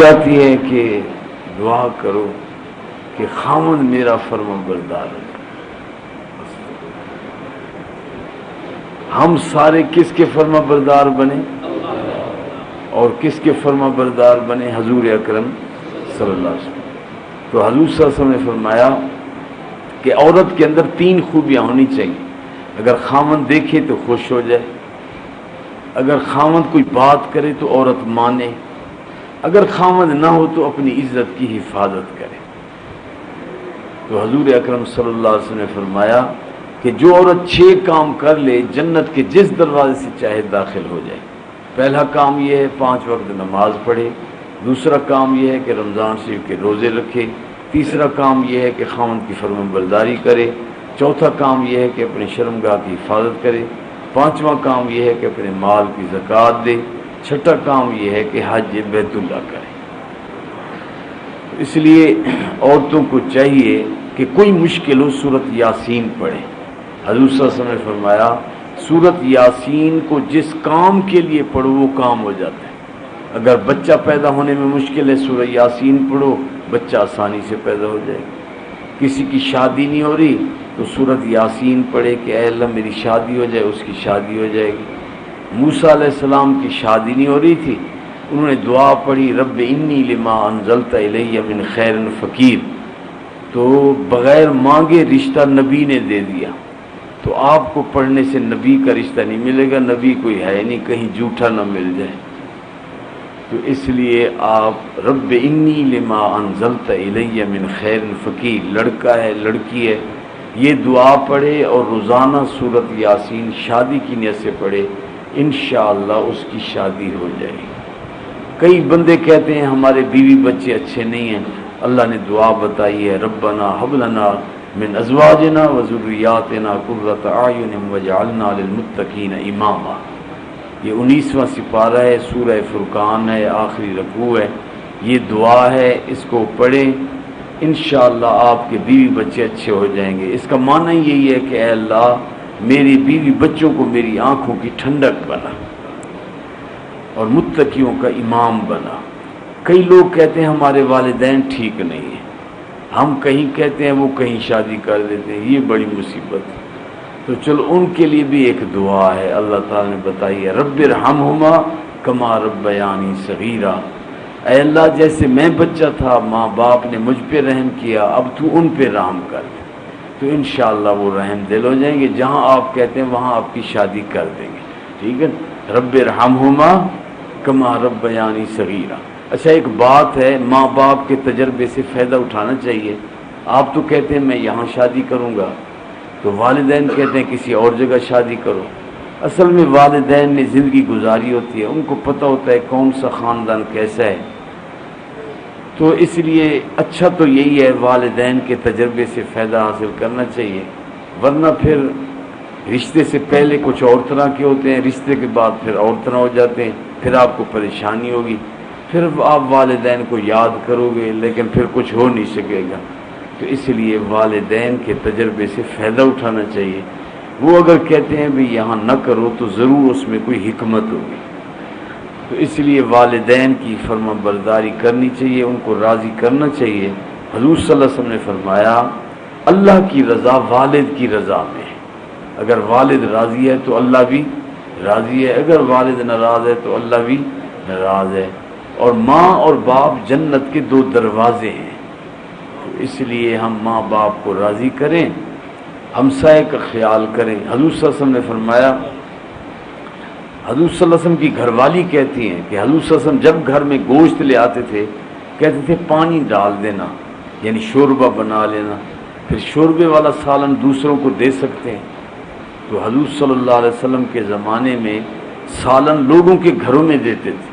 جاتی ہے کہ دعا کرو کہ خاوند میرا فرما بردار ہے. ہم سارے کس کے فرما بردار بنے اور کس کے فرما بردار بنے؟ حضور اکرم صلی اللہ علیہ وسلم. تو حضور صلی اللہ علیہ وسلم نے فرمایا کہ عورت کے اندر 3 خوبیاں ہونی چاہیے. اگر خاوند دیکھے تو خوش ہو جائے، اگر خاوند کوئی بات کرے تو عورت مانے، اگر خاوند نہ ہو تو اپنی عزت کی حفاظت کرے. تو حضور اکرم صلی اللہ علیہ وسلم نے فرمایا کہ جو عورت 6 کام کر لے جنت کے جس دروازے سے چاہے داخل ہو جائے. پہلا کام یہ ہے 5 وقت نماز پڑھے، دوسرا کام یہ ہے کہ رمضان شریف کے روزے رکھے، تیسرا کام یہ ہے کہ خاوند کی فرمانبرداری کرے، چوتھا کام یہ ہے کہ اپنے شرمگاہ کی حفاظت کرے، پانچواں کام یہ ہے کہ اپنے مال کی زکوٰۃ دے، چھٹا کام یہ ہے کہ حج بیت اللہ کرے. اس لیے عورتوں کو چاہیے کہ کوئی مشکل ہو سورۃ یاسین پڑھے. حضور صلی اللہ علیہ وسلم نے فرمایا سورۃ یاسین کو جس کام کے لیے پڑھو وہ کام ہو جاتا ہے. اگر بچہ پیدا ہونے میں مشکل ہے سورۃ یاسین پڑھو، بچہ آسانی سے پیدا ہو جائے گا. کسی کی شادی نہیں ہو رہی تو سورۃ یاسین پڑھے کہ اے اللہ میری شادی ہو جائے، اس کی شادی ہو جائے گی. موسیٰ علیہ السلام کی شادی نہیں ہو رہی تھی، انہوں نے دعا پڑھی رب انی لما انزلت الی من خیر فقیر، تو بغیر مانگے رشتہ نبی نے دے دیا. تو آپ کو پڑھنے سے نبی کا رشتہ نہیں ملے گا، نبی کوئی ہے نہیں، کہیں جھوٹا نہ مل جائے. تو اس لیے آپ رب انی لما انزلت الی من خیر فقیر، لڑکا ہے لڑکی ہے، یہ دعا پڑھے اور روزانہ سورۃ یاسین شادی کی نیت سے پڑھے، انشاءاللہ اس کی شادی ہو جائے گی. کئی بندے کہتے ہیں ہمارے بیوی بچے اچھے نہیں ہیں، اللہ نے دعا بتائی ہے ربنا ھب لنا من ازواجنا وذریاتنا قرۃ اعین واجعلنا للمتقین اماما. یہ 19واں سپارہ ہے، سورہ فرقان ہے، آخری رکوع ہے. یہ دعا ہے، اس کو پڑھیں، انشاءاللہ آپ کے بیوی بچے اچھے ہو جائیں گے. اس کا معنی یہی ہے کہ اے اللہ میری بیوی بچوں کو میری آنکھوں کی ٹھنڈک بنا اور متقیوں کا امام بنا. کئی لوگ کہتے ہیں ہمارے والدین ٹھیک نہیں ہیں، ہم کہیں کہتے ہیں وہ کہیں شادی کر دیتے ہیں، یہ بڑی مصیبت ہے. تو چلو ان کے لیے بھی ایک دعا ہے، اللہ تعالیٰ نے بتائی ہے رب ارحمہما کما ربیانی صغیرا. اے اللہ جیسے میں بچہ تھا ماں باپ نے مجھ پہ رحم کیا، اب تو ان پہ رحم کر دے. تو انشاءاللہ وہ رحم دل ہو جائیں گے، جہاں آپ کہتے ہیں وہاں آپ کی شادی کر دیں گے. ٹھیک ہے، رب ارحمہما کما ربیانی صغیرا. اچھا ایک بات ہے، ماں باپ کے تجربے سے فائدہ اٹھانا چاہیے. آپ تو کہتے ہیں میں یہاں شادی کروں گا، تو والدین کہتے ہیں کسی اور جگہ شادی کرو. اصل میں والدین نے زندگی گزاری ہوتی ہے، ان کو پتہ ہوتا ہے کون سا خاندان کیسا ہے. تو اس لیے اچھا تو یہی ہے والدین کے تجربے سے فائدہ حاصل کرنا چاہیے، ورنہ پھر رشتے سے پہلے کچھ اور طرح کے ہوتے ہیں، رشتے کے بعد پھر اور طرح ہو جاتے ہیں، پھر آپ کو پریشانی ہوگی، پھر آپ والدین کو یاد کرو گے لیکن پھر کچھ ہو نہیں سکے گا. تو اس لیے والدین کے تجربے سے فائدہ اٹھانا چاہیے. وہ اگر کہتے ہیں بھی یہاں نہ کرو تو ضرور اس میں کوئی حکمت ہوگی. تو اس لیے والدین کی فرما برداری کرنی چاہیے، ان کو راضی کرنا چاہیے. حضور صلی اللہ علیہ وسلم نے فرمایا اللہ کی رضا والد کی رضا میں ہے. اگر والد راضی ہے تو اللہ بھی راضی ہے، اگر والد ناراض ہے تو اللہ بھی ناراض ہے. اور ماں اور باپ جنت کے 2 دروازے ہیں. تو اس لیے ہم ماں باپ کو راضی کریں، ہمسائے کا خیال کریں. حضور صلی اللہ علیہ وسلم نے فرمایا، حضور صلی اللہ علیہ وسلم کی گھر والی کہتی ہیں کہ حضور صلی اللہ علیہ وسلم جب گھر میں گوشت لے آتے تھے کہتے تھے پانی ڈال دینا، یعنی شوربہ بنا لینا، پھر شوربے والا سالن دوسروں کو دے سکتے ہیں. تو حضور صلی اللہ علیہ وسلم کے زمانے میں سالن لوگوں کے گھروں میں دیتے تھے.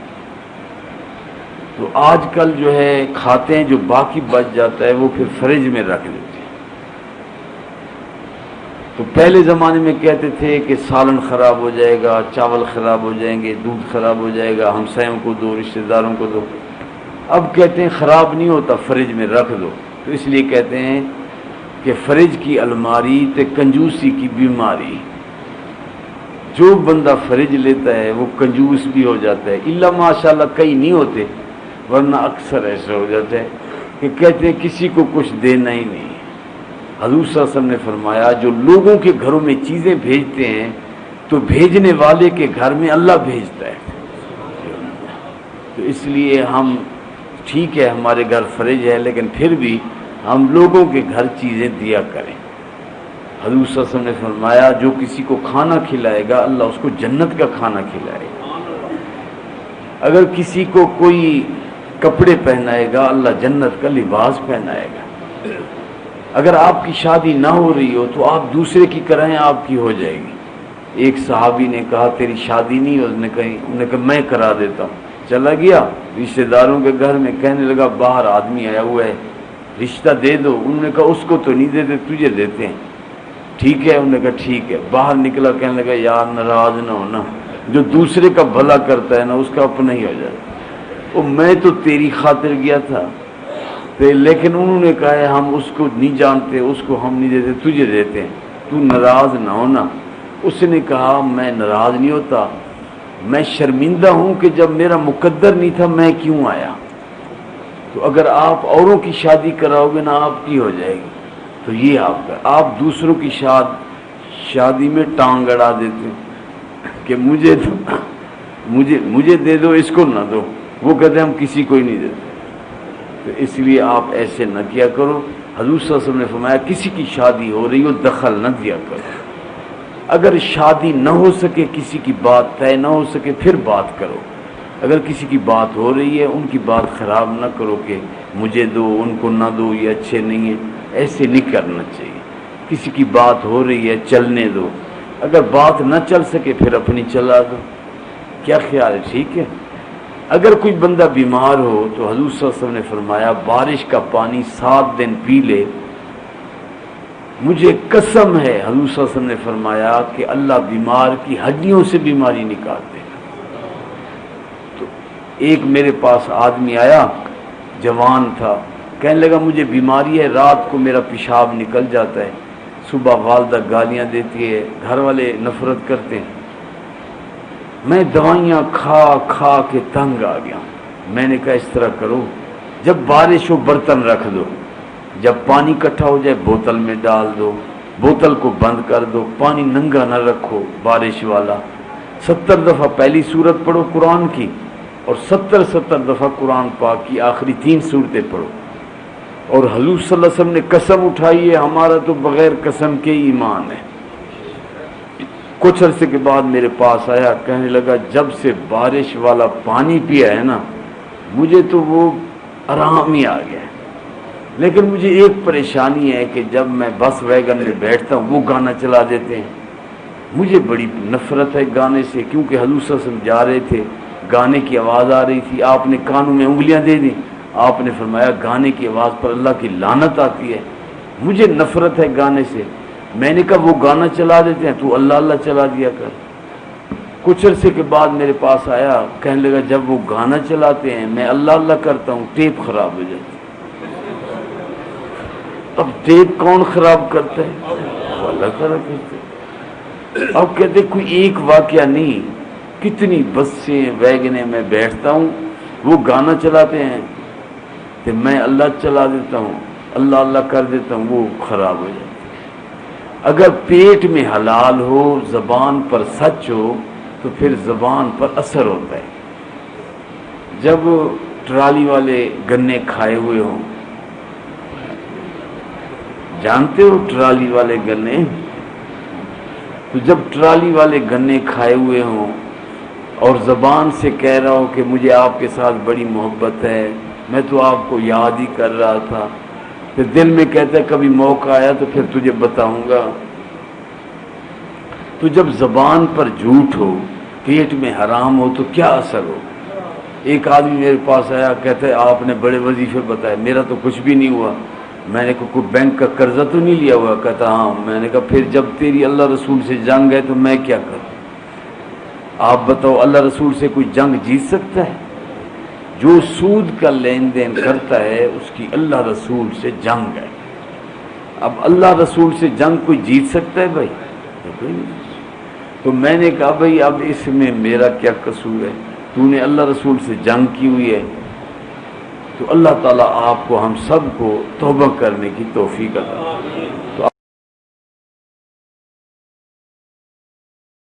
تو آج کل جو ہے کھاتے ہیں، جو باقی بچ جاتا ہے وہ پھر فریج میں رکھ دیتے ہیں. تو پہلے زمانے میں کہتے تھے کہ سالن خراب ہو جائے گا، چاول خراب ہو جائیں گے، دودھ خراب ہو جائے گا، ہمسایوں کو دو، رشتہ داروں کو دو. اب کہتے ہیں خراب نہیں ہوتا، فریج میں رکھ دو. تو اس لیے کہتے ہیں کہ فریج کی الماری تے کنجوسی کی بیماری. جو بندہ فریج لیتا ہے وہ کنجوس بھی ہو جاتا ہے. الا ماشاءاللہ کئی نہیں ہوتے، ورنہ اکثر ایسے ہو جاتے ہیں کہ کہتے ہیں کسی کو کچھ دینا ہی نہیں. حضور صلی اللہ علیہ وسلم نے فرمایا جو لوگوں کے گھروں میں چیزیں بھیجتے ہیں تو بھیجنے والے کے گھر میں اللہ بھیجتا ہے. تو اس لیے ہم ٹھیک ہے ہمارے گھر فرج ہے لیکن پھر بھی ہم لوگوں کے گھر چیزیں دیا کریں. حضور صلی اللہ علیہ وسلم نے فرمایا جو کسی کو کھانا کھلائے گا اللہ اس کو جنت کا کھانا کھلائے گا. اگر کسی کو کوئی کپڑے پہنائے گا اللہ جنت کا لباس پہنائے گا. اگر آپ کی شادی نہ ہو رہی ہو تو آپ دوسرے کی کرائیں آپ کی ہو جائے گی. ایک صحابی نے کہا تیری شادی نہیں, اس نے کہا میں کرا دیتا ہوں. چلا گیا رشتہ داروں کے گھر میں, کہنے لگا باہر آدمی آیا ہوا ہے رشتہ دے دو. انہوں نے کہا اس کو تو نہیں دیتے تجھے دیتے ہیں. ٹھیک ہے, انہوں نے کہا ٹھیک ہے. باہر نکلا کہنے لگا یار ناراض نہ ہونا, جو دوسرے کا بھلا کرتا ہے نا اس کا اپنا ہی ہو جاتا. وہ میں تو تیری خاطر گیا تھا لیکن انہوں نے کہا ہے ہم اس کو نہیں جانتے, اس کو ہم نہیں دیتے, تجھے دیتے ہیں, تو ناراض نہ ہونا. اس نے کہا میں ناراض نہیں ہوتا, میں شرمندہ ہوں کہ جب میرا مقدر نہیں تھا میں کیوں آیا. تو اگر آپ اوروں کی شادی کراؤ گے نا آپ کی ہو جائے گی. تو یہ آپ کا, آپ دوسروں کی شادی میں ٹانگ اڑا دیتے کہ مجھے دے دو اس کو نہ دو. وہ کہتے ہیں ہم کسی کو ہی نہیں دیتے. تو اس لیے آپ ایسے نہ کیا کرو. حضور صلی اللہ علیہ وسلم نے فرمایا کسی کی شادی ہو رہی ہو دخل نہ دیا کرو. اگر شادی نہ ہو سکے, کسی کی بات طے نہ ہو سکے پھر بات کرو. اگر کسی کی بات ہو رہی ہے ان کی بات خراب نہ کرو کہ مجھے دو ان کو نہ دو یہ اچھے نہیں ہیں. ایسے نہیں کرنا چاہیے. کسی کی بات ہو رہی ہے چلنے دو. اگر بات نہ چل سکے پھر اپنی چلا دو. کیا خیال ہے؟ ٹھیک ہے. اگر کوئی بندہ بیمار ہو تو حضور صلی اللہ علیہ وسلم نے فرمایا بارش کا پانی 7 دن پی لے, مجھے قسم ہے حضور صلی اللہ علیہ وسلم نے فرمایا کہ اللہ بیمار کی ہڈیوں سے بیماری نکال دے گا. تو ایک میرے پاس آدمی آیا, جوان تھا, کہنے لگا مجھے بیماری ہے, رات کو میرا پیشاب نکل جاتا ہے, صبح والدہ گالیاں دیتی ہے, گھر والے نفرت کرتے ہیں, میں دوائیاں کھا کھا کے تنگ آ گیا. میں نے کہا اس طرح کرو جب بارش ہو برتن رکھ دو, جب پانی اکٹھا ہو جائے بوتل میں ڈال دو, بوتل کو بند کر دو, پانی ننگا نہ رکھو بارش والا. 70 دفعہ پہلی سورت پڑھو قرآن کی اور 70 دفعہ قرآن پاک کی آخری 3 سورتیں پڑھو. اور حضور صلی اللہ علیہ وسلم نے قسم اٹھائی ہے, ہمارا تو بغیر قسم کے ایمان ہے. کچھ عرصے کے بعد میرے پاس آیا, کہنے لگا جب سے بارش والا پانی پیا ہے نا مجھے تو وہ آرام ہی آ گیا. لیکن مجھے ایک پریشانی ہے کہ جب میں بس ویگن میں بیٹھتا ہوں وہ گانا چلا دیتے ہیں. مجھے بڑی نفرت ہے گانے سے, کیونکہ حضور صلی اللہ علیہ وسلم جا رہے تھے, گانے کی آواز آ رہی تھی, آپ نے کانوں میں انگلیاں دے دیں, آپ نے فرمایا گانے کی آواز پر اللہ کی لعنت آتی ہے. مجھے نفرت ہے گانے سے. میں نے کہا وہ گانا چلا دیتے ہیں تو اللہ اللہ چلا دیا کر. کچھ عرصے کے بعد میرے پاس آیا, کہنے لگا جب وہ گانا چلاتے ہیں میں اللہ اللہ کرتا ہوں ٹیپ خراب ہو جاتی. اب ٹیپ کون خراب کرتا ہے؟ اللہ تعالیٰ کرتے. اب کہتے کوئی ایک واقعہ نہیں, کتنی بسیں ویگنیں میں بیٹھتا ہوں وہ گانا چلاتے ہیں کہ میں اللہ چلا دیتا ہوں, اللہ اللہ کر دیتا ہوں, وہ خراب ہو جاتا. اگر پیٹ میں حلال ہو, زبان پر سچ ہو تو پھر زبان پر اثر ہوتا ہے. جب ٹرالی والے گنے کھائے ہوئے ہوں, جانتے ہو ٹرالی والے گنے, تو جب ٹرالی والے گنے کھائے ہوئے ہوں اور زبان سے کہہ رہا ہوں کہ مجھے آپ کے ساتھ بڑی محبت ہے, میں تو آپ کو یاد ہی کر رہا تھا, پھر دل میں کہتا ہے کبھی موقع آیا تو پھر تجھے بتاؤں گا. تو جب زبان پر جھوٹ ہو, پیٹ میں حرام ہو تو کیا اثر ہو. ایک آدمی میرے پاس آیا, کہتا ہے آپ نے بڑے وظیفے بتائے, میرا تو کچھ بھی نہیں ہوا. میں نے کہا کوئی بینک کا قرضہ تو نہیں لیا ہوا؟ کہتا ہاں. میں نے کہا پھر جب تیری اللہ رسول سے جنگ ہے تو میں کیا کروں؟ آپ بتاؤ اللہ رسول سے کوئی جنگ جیت سکتا ہے؟ جو سود کا لین دین کرتا ہے اس کی اللہ رسول سے جنگ ہے. اب اللہ رسول سے جنگ کوئی جیت سکتا ہے بھائی؟ تو میں نے کہا بھائی اب اس میں میرا کیا قصور ہے, تو نے اللہ رسول سے جنگ کی ہوئی ہے. تو اللہ تعالیٰ آپ کو ہم سب کو توبہ کرنے کی توفیق عطا فرمائے۔ تو